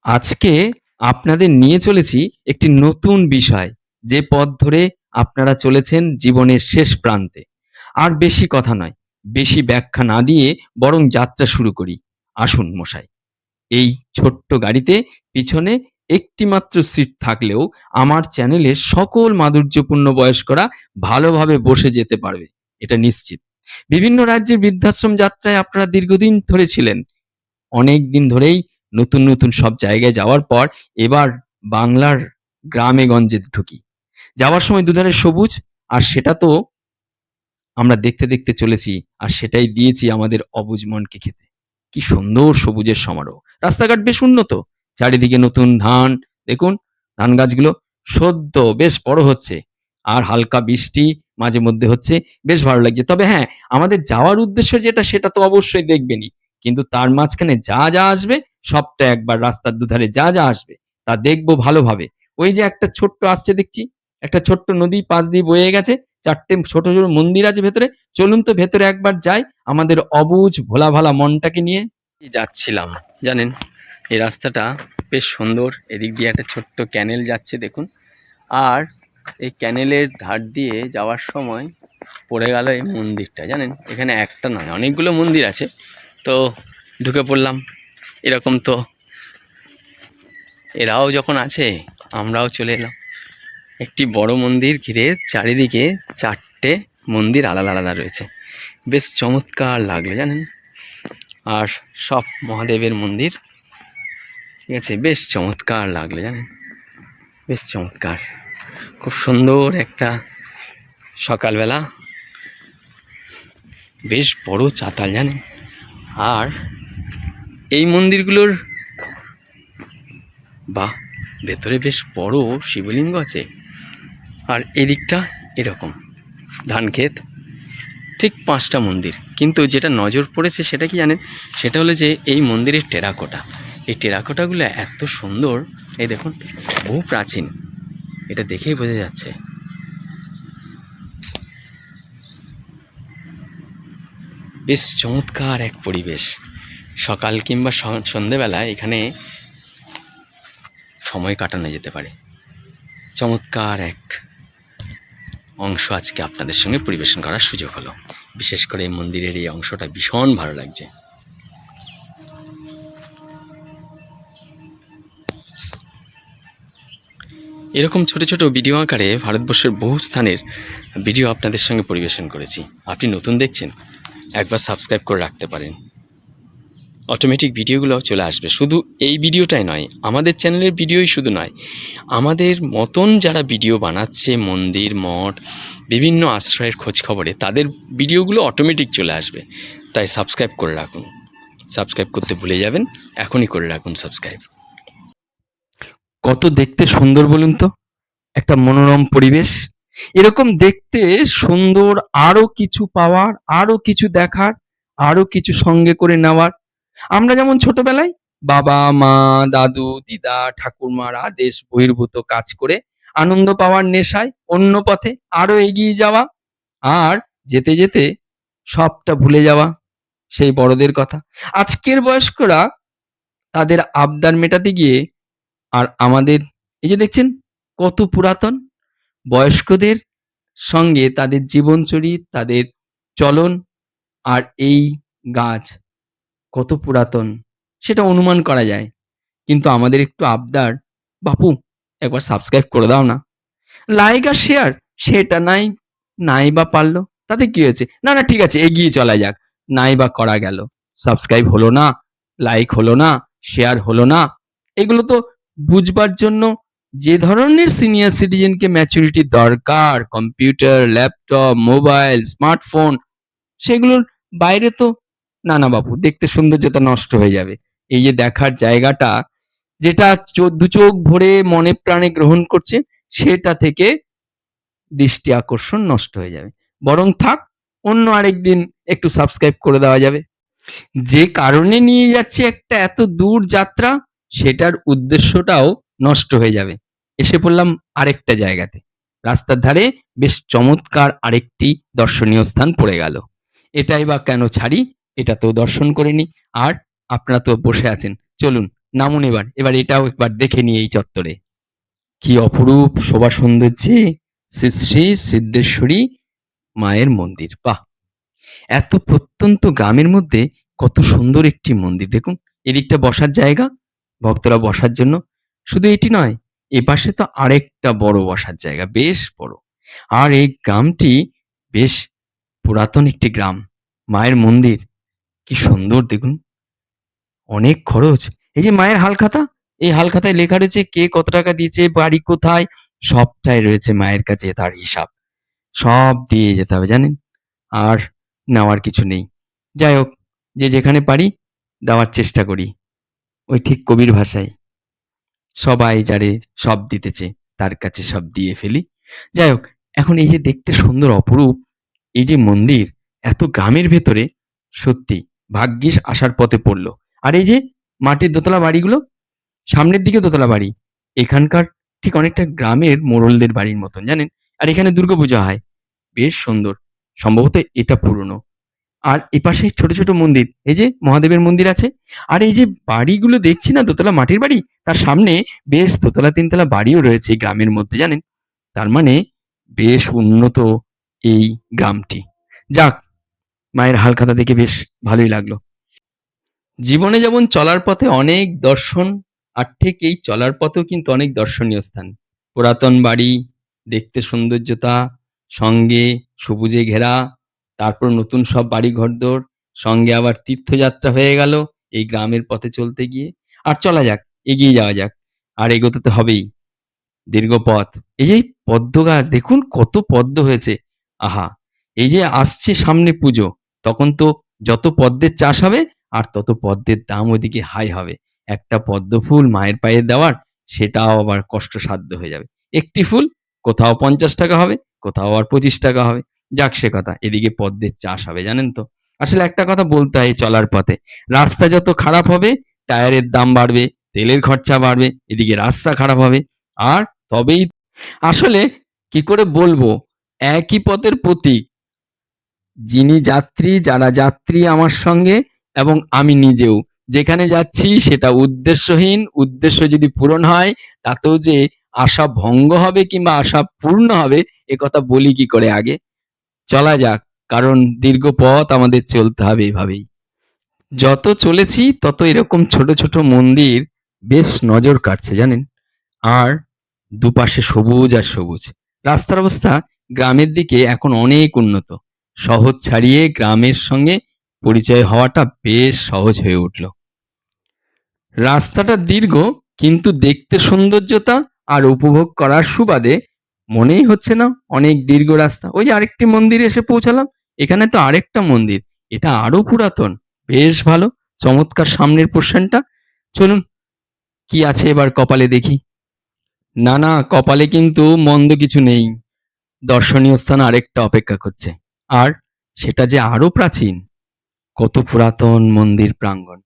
আজকে আপনাদের নিয়ে চলেছি একটি নতুন বিষয়, যে পথ ধরে আপনারা চলেছেন জীবনের শেষ প্রান্তে। আর বেশি কথা নয়, বেশি ব্যাখ্যা না দিয়ে বরং যাত্রা শুরু করি। আসুন মশাই। এই ছোট্ট গাড়িতে পিছনে একটি মাত্র সিট থাকলেও আমার চ্যানেলের সকল মাধুর্যপূর্ণ বয়স্করা ভালোভাবে বসে যেতে পারবে, এটা নিশ্চিত। বিভিন্ন রাজ্যের বৃদ্ধাশ্রম যাত্রায় আপনারা দীর্ঘদিন ধরে ছিলেন। অনেকদিন ধরেই নতুন, নতুন সব জায়গায় যাওয়ার পর এবার বাংলার গ্রামে-গঞ্জে ঢুকি। যাওয়ার সময় দুধারে সবুজ, আর সেটা তো আমরা দেখতে, দেখতে চলেছি, আর সেটাই দিয়েছি আমাদের অবুঝ মনকে খেতে। কি সুন্দর সবুজের সমারোহ! রাস্তাঘাট বেশ উন্নত। চারিদিকে নতুন ধান, দেখুন ধান গাছগুলো সদ্য বেশ বড় হচ্ছে। আর হালকা বৃষ্টি মাঝে মধ্যে হচ্ছে, বেশ ভালো লাগছে। তবে হ্যাঁ, আমাদের যাওয়ার উদ্দেশ্য যেটা সেটা তো অবশ্যই দেখবেনই। কিন্তু তার মাঝখানে যা, যা আসবে সবটা একবার রাস্তার দুধারে যা, যা আসবে তা দেখব ভালোভাবে। ওই যে একটা ছোট্ট আসছে দেখছি, একটা ছোট্ট নদী পাশ দিয়ে বয়ে গেছে। ৪ টে ছোট, ছোট মন্দির আছে ভেতরে। চলুন তো ভেতরে একবার যাই আমাদের অবুঝ ভোলা ভালা মনটাকে নিয়ে। যাচ্ছিলাম জানেন, এই রাস্তাটা বেশ সুন্দর। এদিক দিয়ে একটা ছোট্ট ক্যানেল যাচ্ছে দেখুন। আর এই ক্যানেলের ধার দিয়ে যাওয়ার সময় পড়ে গেল এই মন্দিরটা, জানেন এখানে একটা নয় অনেকগুলো মন্দির আছে। তো ঢুকে পড়লাম। এরকম তো এরাও যখন আছে আমরাও চলে এলাম। একটি বড় মন্দির ঘিরে চারিদিকে ৪টে মন্দির আলাদা আলাদা রয়েছে। বেশ চমৎকার লাগলো জানেন। আর সব মহাদেবের মন্দির, ঠিক আছে, বেশ চমৎকার লাগলো জানেন, বেশ চমৎকার। খুব সুন্দর একটা সকালবেলা, বেশ বড় চাতাল জানেন। আর এই মন্দিরগুলোর বাহ, ভেতরে বেশ বড় শিবলিঙ্গ আছে। আর এদিকটা এরকম ধান ক্ষেত, ঠিক ৫টা মন্দির। কিন্তু যেটা নজর পড়েছে সেটা কি জানেন, সেটা হলো যে এই মন্দিরের টেরাকোটা। এই টেরাকোটাগুলো এত সুন্দর, এই দেখুন বহু প্রাচীন, এটা দেখেই বোঝা যাচ্ছে। বেশ চমৎকার এক পরিবেশ। সকাল কিংবা সন্ধেবেলায় এখানে সময় কাটানো যেতে পারে। চমৎকার এক অংশ আজকে আপনাদের সঙ্গে পরিবেশন করার সুযোগ হলো। বিশেষ করে এই মন্দিরের এই অংশটা ভীষণ ভালো লাগছে। এরকম ছোট ছোট ভিডিও আকারে ভারতবর্ষের বহু স্থানের ভিডিও আপনাদের সঙ্গে পরিবেশন করেছি। আপনি নতুন দেখছেন, একবার সাবস্ক্রাইব করে রাখতে পারেন। অটোমেটিক ভিডিওগুলো চলে আসবে। শুধু এই ভিডিওটাই নয়, আমাদের চ্যানেলের ভিডিওই শুধু নয়, আমাদের মতন যারা ভিডিও বানাচ্ছে মন্দির মঠ বিভিন্ন আশ্রয়ের খোঁজ খবরে, তাদের ভিডিওগুলো অটোমেটিক চলে আসবে। তাই সাবস্ক্রাইব করে রাখুন। সাবস্ক্রাইব করতে ভুলে যাবেন, এখনই করে রাখুন সাবস্ক্রাইব। কত দেখতে সুন্দর বলুন তো, একটা মনোরম পরিবেশ। এরকম দেখতে সুন্দর আরো কিছু পাওয়ার, আরো কিছু দেখার, আরো কিছু সঙ্গে করে নেওয়ার। আমরা যেমন ছোটবেলায় বাবা মা দাদু দিদা ঠাকুরমার আদেশ বহির্ভূত কাজ করে আনন্দ পাওয়ার নেশায় অন্য পথে আরো এগিয়ে যাওয়া, আর যেতে যেতে সবটা ভুলে যাওয়া, সেই বড়দের কথা। আজকের বয়স্করা তাদের আবদার মেটাতে গিয়ে, আর আমাদের এই যে দেখছেন কত পুরাতন, বয়স্কদের সঙ্গে তাদের জীবনচরিত, তাদের চলন, আর এই গাছ কত পুরাতন সেটা অনুমান করা যায়। কিন্তু আমাদের একটু আবদার, বাপু একবার সাবস্ক্রাইব করে দাও না। লাইক আর শেয়ার সেটা নাই বা পারলো, তাতে কি হয়েছে? না না ঠিক আছে, এগিয়ে চলা যাক। নাই বা করা গেল, সাবস্ক্রাইব হলো না, লাইক হলো না, শেয়ার হলো না। এগুলো তো বুঝবার জন্য যে ধরনের সিনিয়র সিটিজেনকে ম্যাচুরিটি দরকার, কম্পিউটার ল্যাপটপ মোবাইল স্মার্টফোন, সেগুলোর বাইরে তো না না বাপু, দেখতে সৌন্দর্যতা নষ্ট হয়ে যাবে। এই যে দেখার জায়গাটা, যেটা দু চোখ ভরে মনে প্রাণে গ্রহণ করছে, সেটা থেকে দৃষ্টি আকর্ষণ নষ্ট হয়ে যাবে। বরং থাক, অন্য আরেকদিন একটু সাবস্ক্রাইব করে দেওয়া যাবে। যে কারণে নিয়ে যাচ্ছে একটা এত দূর যাত্রা, সেটার উদ্দেশ্যটাও নষ্ট হয়ে যাবে। এসে পড়লাম আরেকটা জায়গাতে। রাস্তার ধারে বেশ চমৎকার আরেকটি দর্শনীয় স্থান পড়ে গেল। এটাই বা কেন ছাড়ি, এটাতেও দর্শন করে নিই। আর আপনারা তো বসে আছেন, চলুন নামুন এবার এটাও একবার দেখে নিই এই চত্বরে। কি অপরূপ শোভা সৌন্দর্যে শ্রী শ্রী সিদ্ধেশ্বরী মায়ের মন্দির। বাহ! এত প্রত্যন্ত গ্রামের মধ্যে কত সুন্দর একটি মন্দির দেখুন। এদিকটা বসার জায়গা, ভক্তরা বসার জন্য। শুধু এটি নয়, এপাশে তো আরেকটা বড় বসার জায়গা, বেশ বড়। আর এই গ্রামটি বেশ পুরাতন একটি গ্রাম। মায়ের মন্দির কি সুন্দর দেখুন। অনেক খরচ। এই যে মায়ের হালখাতা, এই হালখাতায় লেখা রয়েছে কে কত টাকা দিয়েছে, বাড়ি কোথায়, সবটাই রয়েছে মায়ের কাছে তার হিসাব। সব দিয়ে যেতে হবে জানেন? আর নেওয়ার কিছু নেই। যাই হোক, যে যেখানে পারি দেওয়ার চেষ্টা করি। ওই ঠিক কবির ভাষায়, সবাই যারে সব দিতেছে তার কাছে সব দিয়ে ফেলি। যাই হোক, এখন এই যে দেখতে সুন্দর অপরূপ এই যে মন্দির এত গ্রামের ভেতরে, সত্যি ভাগ্যিস আসার পথে পড়লো। আর এই যে মাটির দোতলা বাড়িগুলো, সামনের দিকে দোতলা বাড়ি, এখানকার ঠিক অনেকটা গ্রামের মোড়লদের বাড়ির মতন জানেন। আর এখানে দুর্গাপূজা হয়, বেশ সুন্দর। সম্ভবত এটা পুরনো। আর এপাশে ছোট ছোট মন্দির, এই যে মহাদেবের মন্দির আছে। আর এই যে বাড়িগুলো দেখছি না, দোতলা মাটির বাড়ি, তার সামনে বেশ দোতলা তিনতলা বাড়িও রয়েছে এই গ্রামের মধ্যে জানেন। তার মানে বেশ উন্নত এই গ্রামটি। যাক, মায়ের হালখাতা দেখে বেশ ভালোই লাগলো। জীবনে যেমন চলার পথে অনেক দর্শন, আর ঠিক এই চলার পথেও কিন্তু অনেক দর্শনীয় স্থান। পুরাতন বাড়ি, দেখতে সৌন্দর্যতা, সঙ্গে সবুজে ঘেরা, তারপর নতুন সব বাড়ি ঘরদোর, সঙ্গে আবার তীর্থযাত্রা হয়ে গেল এই গ্রামের পথে চলতে গিয়ে। আর চলা যাক, এগিয়ে যাওয়া যাক। আর এগোতে তো হবেই। দীর্ঘ পথ। এই যে পদ্ম গাছ দেখুন কত পদ্ম হয়েছে। আহা! এই যে আসছে সামনে পুজো, তখন তো যত পদ্মের চাষ হবে আর তত পদ্মের দাম ওদিকে হাই হবে। একটা পদ্ম ফুল মায়ের পায়ে দেওয়ার, সেটাও আবার কষ্টসাধ্য হয়ে যাবে। একটি ফুল কোথাও ৳৫০ হবে, কোথাও আবার ৳২৫ হবে। যাক সে কথা, এদিকে পদ্মের চাষ হবে জানেন তো? আসলে একটা কথা বলতে হয় এই চলার পথে, রাস্তা যত খারাপ হবে টায়ারের দাম বাড়বে, তেলের খরচা বাড়বে, এদিকে রাস্তা খারাপ হবে। আর তবেই আসলে কি করে বলবো, একই পথের প্রতীক, যিনি যাত্রী, যারা যাত্রী আমার সঙ্গে এবং আমি নিজেও যেখানে যাচ্ছি সেটা উদ্দেশ্যহীন, উদ্দেশ্য যদি পূরণ হয় তাতেও যে আশা ভঙ্গ হবে কিংবা আশা পূর্ণ হবে এ কথা বলি কি করে আগে? চলা যাক, কারণ দীর্ঘ পথ আমাদের চলতে হবে এভাবেই। যত চলেছি তত এরকম ছোট ছোট মন্দির বেশ নজর কাটছে জানেন। আর দুপাশে সবুজ আর সবুজ। রাস্তার অবস্থা গ্রামের দিকে এখন অনেক উন্নত। শহর ছাড়িয়ে গ্রামের সঙ্গে পরিচয় হওয়াটা বেশ সহজ হয়ে উঠল। রাস্তাটা দীর্ঘ, কিন্তু দেখতে সৌন্দর্যতা আর উপভোগ করার সুবাদে মনেই হচ্ছে না অনেক দীর্ঘ রাস্তা। ওই যে আরেকটি মন্দিরে এসে পৌঁছালাম। এখানে তো আরেকটা মন্দির, এটা আরো পুরাতন, বেশ ভালো, চমৎকার সামনের পোর্শনটা। চলুন কি আছে এবার কপালে দেখি। না না, কপালে কিন্তু মন্দ কিছু নেই। দর্শনীয় স্থান আরেকটা অপেক্ষা করছে। আর সেটা যে আরো প্রাচীন। কত পুরাতন মন্দির প্রাঙ্গণ।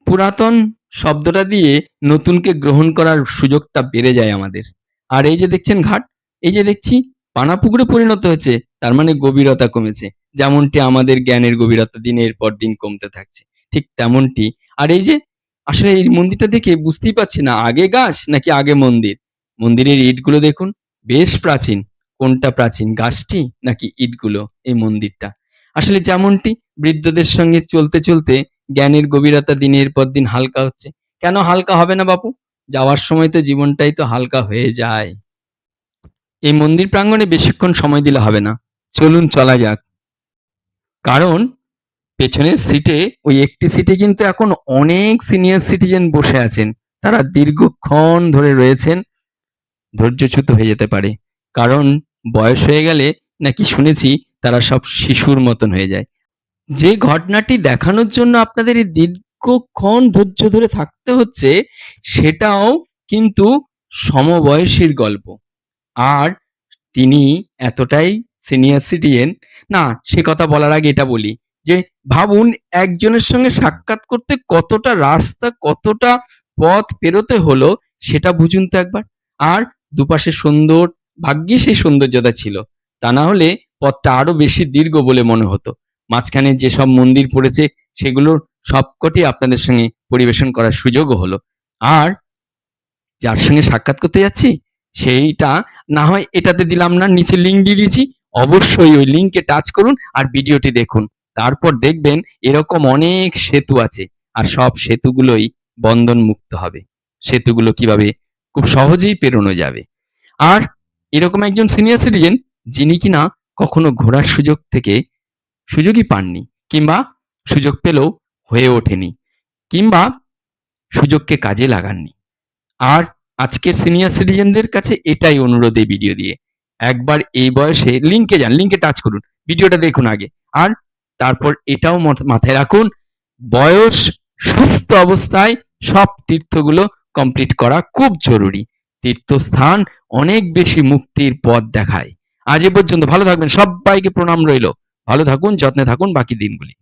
পুরাতন শব্দটা দিয়ে নতুনকে গ্রহণ করার সুযোগটা বেড়ে যায় আমাদের। আর এই যে দেখছেন ঘাট, এই যে দেখছি পানাপুকুরে পরিণত হয়েছে, তার মানে গভীরতা কমেছে। যেমনটি আমাদের জ্ঞানের গভীরতা দিনের পর দিন কমতে থাকছে, ঠিক তেমনটি। আর এই যে আসলে এই মন্দিরটা দেখে বুঝতেই পারছি না আগে গাছ নাকি আগে মন্দির। মন্দিরের ইটগুলো দেখুন, বেশ প্রাচীন। কোনটা প্রাচীন, গাছটি নাকি ইটগুলো, এই মন্দিরটা? আসলে যেমনটি বৃদ্ধদের সঙ্গে চলতে চলতে জ্ঞানের গভীরতা দিনের পর দিন হালকা হচ্ছে। কেন হালকা হবে না বাপু? যাওয়ার সময় তো জীবনটাই তো হালকা হয়ে যায়। এই মন্দির প্রাঙ্গণে বেশিক্ষণ সময় দিলে হবে না। চলুন চলা যাক। কারণ পেছনের সিটে, ওই একটি সিটে কিন্তু এখন অনেক সিনিয়র সিটিজেন বসে আছেন। তারা দীর্ঘক্ষণ ধরে রয়েছেন, ধৈর্যচ্যুত হয়ে যেতে পারে। কারণ বয়স হয়ে গেলে নাকি শুনেছি তারা সব শিশুর মতন হয়ে যায়। যে ঘটনাটি দেখানোর জন্য আপনাদের এই দীর্ঘক্ষণ ধৈর্য ধরে থাকতে হচ্ছে, সেটাও কিন্তু সমবয়সীর গল্প। আর তিনি এতটাই সিনিয়র সিটিজেন, না সে কথা বলার আগে এটা বলি যে ভাবুন একজনের সঙ্গে সাক্ষাৎ করতে কতটা রাস্তা, কতটা পথ পেরোতে হলো সেটা বুঝুন তো একবার। আর দুপাশে সুন্দর, ভাগ্যিস সেই সৌন্দর্যতা ছিল, তা না হলে পথটা আরো বেশি দীর্ঘ বলে মনে হতো। মাঝখানে যেসব মন্দির পড়েছে সেগুলোর সবকটি আপনাদের সঙ্গে পরিবেশন করার সুযোগও হলো। আর যার সঙ্গে সাক্ষাৎ করতে যাচ্ছি সেইটা না হয় এটাতে দিলাম না, নিচে লিঙ্ক দিয়ে দিয়েছি, অবশ্যই ওই লিঙ্কে টাচ করুন আর ভিডিওটি দেখুন। তারপর দেখবেন এরকম অনেক সেতু আছে আর সব সেতুগুলোই বন্ধন মুক্ত হবে। সেতুগুলো কিভাবে খুব সহজেই পেরোনো যাবে। আর এরকম একজন সিনিয়র সিটিজেন যিনি কিনা কখনো ঘোরার সুযোগই পাননি, কিংবা সুযোগ পেলেও হয়ে ওঠেনি, কিংবা সুযোগকে কাজে লাগাননি। আর আজকের সিনিয়র সিটিজেনদের কাছে এটাই অনুরোধ এই ভিডিও দিয়ে, একবার এই বয়সে লিঙ্কে যান, লিঙ্কে টাচ করুন, ভিডিওটা দেখুন আগে। আর তারপর এটাও মাথায় রাখুন, বয়স সুস্থ অবস্থায় সব তীর্থগুলো কমপ্লিট করা খুব জরুরি। তীর্থস্থান অনেক বেশি মুক্তির পথ দেখায়। আজ এ পর্যন্ত, ভালো থাকবেন, সবাইকে প্রণাম রইল। ভালো থাকুন, যত্নে থাকুন বাকি দিনগুলি।